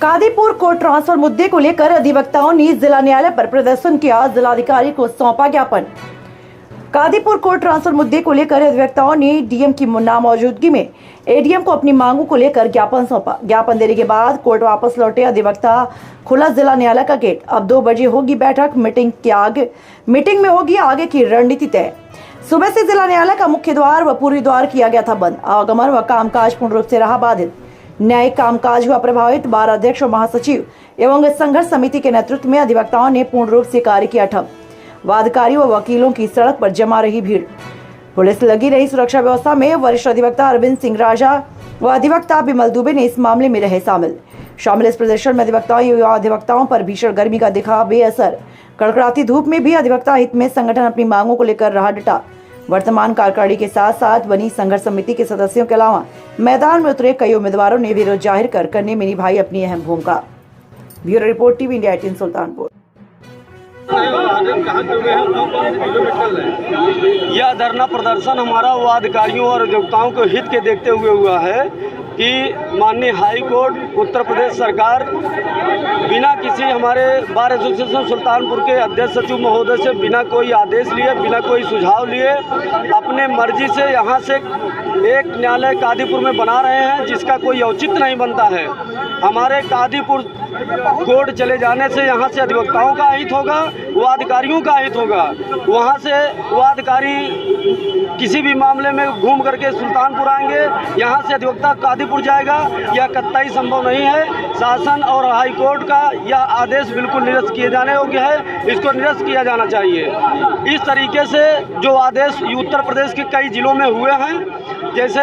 Kadipur court transfer मुद्दे को लेकर अधिवक्ताओं ने जिला न्यायालय पर प्रदर्शन किया। जिलाधिकारी को सौंपा ज्ञापन। कादीपुर कोर्ट ट्रांसफर मुद्दे को लेकर अधिवक्ताओं ने डीएम की नामौजूदगी में एडीएम को अपनी मांगों को लेकर ज्ञापन सौंपा। ज्ञापन देने के बाद कोर्ट वापस लौटे अधिवक्ता। खुला जिला न्यायालय का गेट। अब 2 बजे होगी बैठक। मीटिंग में होगी आगे की रणनीति तय। सुबह से जिला न्यायालय का मुख्य द्वार व पूर्वी द्वार किया गया था बंद। आवागमन व कामकाज पूर्ण रूप से रहा बाधित। न्यायिक कामकाज हुआ प्रभावित। बार अध्यक्ष और महासचिव एवं संघर्ष समिति के नेतृत्व में अधिवक्ताओं ने पूर्ण रूप से कार्य किया ठप। वादकारियों व वकीलों की सड़क पर जमा रही भीड़। पुलिस लगी रही सुरक्षा व्यवस्था में। वरिष्ठ अधिवक्ता अरविंद सिंह राजा व अधिवक्ता बिमल दुबे ने इस मामले में रहे शामिल। इस प्रदर्शन में अधिवक्ताओं पर भीषण गर्मी का दिखा बेअसर। कड़कड़ाती धूप में भी अधिवक्ता हित में संगठन अपनी मांगों को लेकर रहा डटा। वर्तमान कार्यकारिणी के साथ साथ बनी संघर्ष समिति के सदस्यों के अलावा मैदान में उतरे कई उम्मीदवारों ने विरोध जाहिर करने में निभाई अपनी अहम भूमिका। Bureau report TV India 18 Sultanpur. यह धरना प्रदर्शन हमारा वादकारियों और अधिवक्ताओं के हित के देखते हुए हुआ है कि माननीय हाई कोर्ट उत्तर प्रदेश सरकार बिना किसी हमारे बार एसोसिएशन सुल्तानपुर के अध्यक्ष सचिव महोदय से बिना कोई आदेश लिए, बिना कोई सुझाव लिए अपने मर्जी से यहाँ से एक न्यायालय कादीपुर में बना रहे हैं, जिसका कोई औचित्य नहीं बनता है। हमारे कादीपुर कोर्ट चले जाने से यहाँ से अधिवक्ताओं का हित होगा, वादकारियों का हित होगा। वहाँ से वादकारी किसी भी मामले में घूम करके सुल्तानपुर आएंगे, यहाँ से अधिवक्ता कादीपुर जाएगा, यह कतई संभव नहीं है। शासन और हाई कोर्ट का यह आदेश बिल्कुल निरस्त किए जाने योग्य है, इसको निरस्त किया जाना चाहिए। इस तरीके से जो आदेश उत्तर प्रदेश के कई जिलों में हुए हैं, जैसे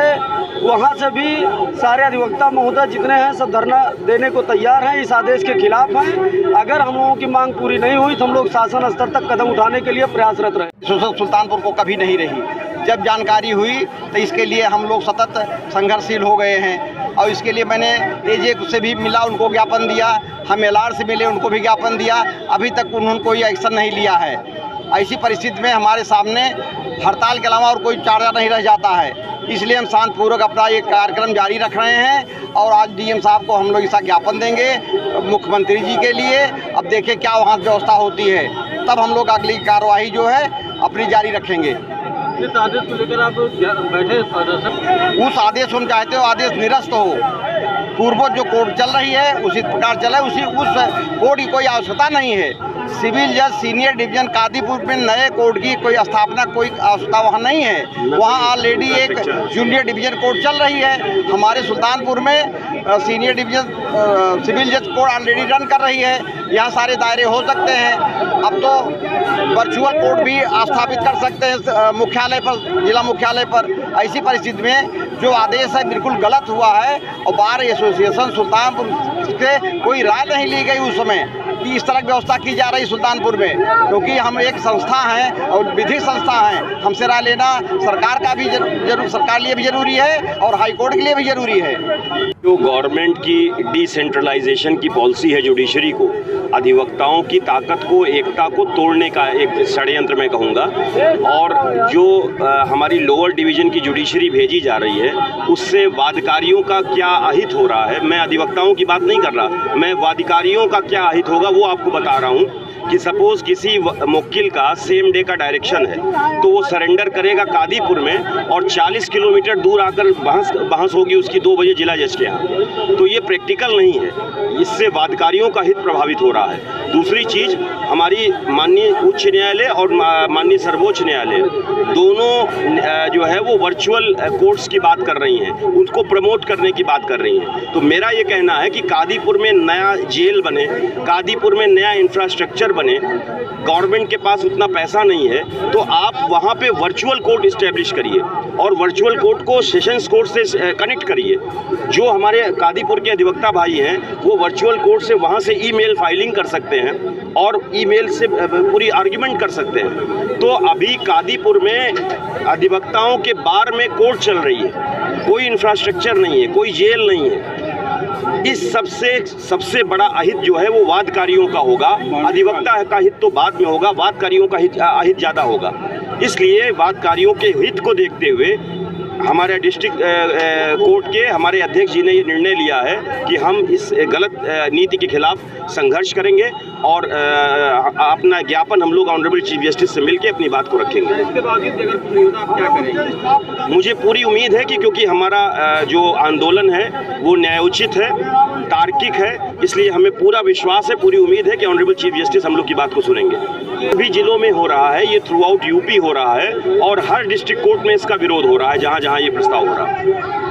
वहाँ से भी सारे अधिवक्ता महोदय जितने हैं सब धरना देने को तैयार हैं, इस आदेश के खिलाफ हैं। अगर हम लोगों की मांग पूरी नहीं हुई तो हम लोग शासन स्तर तक कदम उठाने के लिए प्रयासरत रहे। सुल्तानपुर को कभी नहीं रही। जब जानकारी हुई तो इसके लिए हम लोग सतत संघर्षशील हो गए हैं और इसके लिए मैंने एजे से भी मिला, उनको ज्ञापन दिया। हम एलआर से मिले, उनको भी ज्ञापन दिया। अभी तक उन्होंने कोई एक्शन नहीं लिया है। ऐसी परिस्थिति में हमारे सामने हड़ताल के अलावा और कोई चारा नहीं रह जाता है। इसलिए हम शांतिपूर्वक अपना ये कार्यक्रम जारी रख रहे हैं और आज डीएम साहब को हम लोग इसका ज्ञापन देंगे मुख्यमंत्री जी के लिए। अब देखें क्या वहाँ व्यवस्था होती है, तब हम लोग अगली कार्रवाई जो है अपनी जारी रखेंगे। इस आदेश को लेकर आप बैठे उस आदेश हम चाहते हो आदेश निरस्त हो। पूर्व जो कोर्ट चल रही है उसी प्रकार चले, उस कोर्ट की कोई आवश्यकता नहीं है। सिविल जज सीनियर डिवीजन कादीपुर में नए कोर्ट की कोई स्थापना, कोई आवश्यकता वहाँ नहीं है। वहाँ ऑलरेडी एक जूनियर डिवीजन कोर्ट चल रही है। हमारे सुल्तानपुर में सीनियर डिवीजन सिविल जज कोर्ट ऑलरेडी रन कर रही है। यहाँ सारे दायरे हो सकते हैं। अब तो वर्चुअल कोर्ट भी स्थापित कर सकते हैं मुख्यालय पर, जिला मुख्यालय पर। ऐसी परिस्थिति में जो आदेश है बिल्कुल गलत हुआ है और बार एसोसिएशन सुल्तानपुर से कोई राय नहीं ली गई उस समय कि इस तरह की व्यवस्था की जा रही सुल्तानपुर में, क्योंकि हम एक संस्था हैं और विधिक संस्था हैं। हमसे राय लेना सरकार का भी सरकार लिए भी जरूरी है और हाई कोर्ट के लिए भी जरूरी है। जो गवर्नमेंट की डिसेंट्रलाइजेशन की पॉलिसी है जुडिशरी को, अधिवक्ताओं की ताकत को, एकता को तोड़ने का एक षड्यंत्र मैं कहूँगा। और जो हमारी लोअर डिवीजन की जुडिशरी भेजी जा रही है उससे वादकारियों का क्या अहित हो रहा है, मैं अधिवक्ताओं की बात नहीं कर रहा, मैं वादकारियों का क्या अहित होगा वो आपको बता रहा हूँ। कि सपोज किसी मुवक्किल का सेम डे का डायरेक्शन है तो वो सरेंडर करेगा कादीपुर में और 40 किलोमीटर दूर आकर बहस होगी उसकी 2 बजे जिला जज के यहाँ। तो ये प्रैक्टिकल नहीं है, इससे वादकारियों का हित प्रभावित हो रहा है। दूसरी चीज़, हमारी माननीय उच्च न्यायालय और माननीय सर्वोच्च न्यायालय दोनों जो है वो वर्चुअल कोर्ट्स की बात कर रही हैं, उनको प्रमोट करने की बात कर रही हैं। तो मेरा ये कहना है कि कादीपुर में नया जेल बने, कादीपुर में नया इंफ्रास्ट्रक्चर बने। गवर्नमेंट के पास उतना पैसा नहीं है तो आप वहाँ पे वर्चुअल कोर्ट इस्टेब्लिश करिए और वर्चुअल कोर्ट को सेशंस कोर्ट से कनेक्ट करिए। जो हमारे कादीपुर के अधिवक्ता भाई हैं वो वर्चुअल कोर्ट से वहाँ से ईमेल फाइलिंग कर सकते हैं और ईमेल से पूरी आर्ग्यूमेंट कर सकते हैं। तो अभी कादीपुर में अधिवक्ताओं के बार में कोर्ट चल रही है, कोई इंफ्रास्ट्रक्चर नहीं है, कोई जेल नहीं है। इस सबसे बड़ा अहित जो है वो वादकारियों का होगा। अधिवक्ता का हित तो बाद में होगा, वादकारियों का अहित ज़्यादा होगा। इसलिए वादकारियों के हित को देखते हुए हमारे डिस्ट्रिक्ट कोर्ट के हमारे अध्यक्ष जी ने ये निर्णय लिया है कि हम इस गलत नीति के खिलाफ संघर्ष करेंगे और अपना ज्ञापन हम लोग ऑनरेबल चीफ जस्टिस से मिलकर अपनी बात को रखेंगे। इसके बावजूद अगर कुछ नहीं होता आप क्या करेंगे? मुझे पूरी उम्मीद है कि क्योंकि हमारा जो आंदोलन है वो न्यायोचित है, तार्किक है, इसलिए हमें पूरा विश्वास है, पूरी उम्मीद है कि ऑनरेबल चीफ जस्टिस हम लोग की बात को सुनेंगे। सभी जिलों में हो रहा है, ये थ्रू आउट यूपी हो रहा है और हर डिस्ट्रिक्ट कोर्ट में इसका विरोध हो रहा है जहाँ जहाँ ये प्रस्ताव हो रहा है।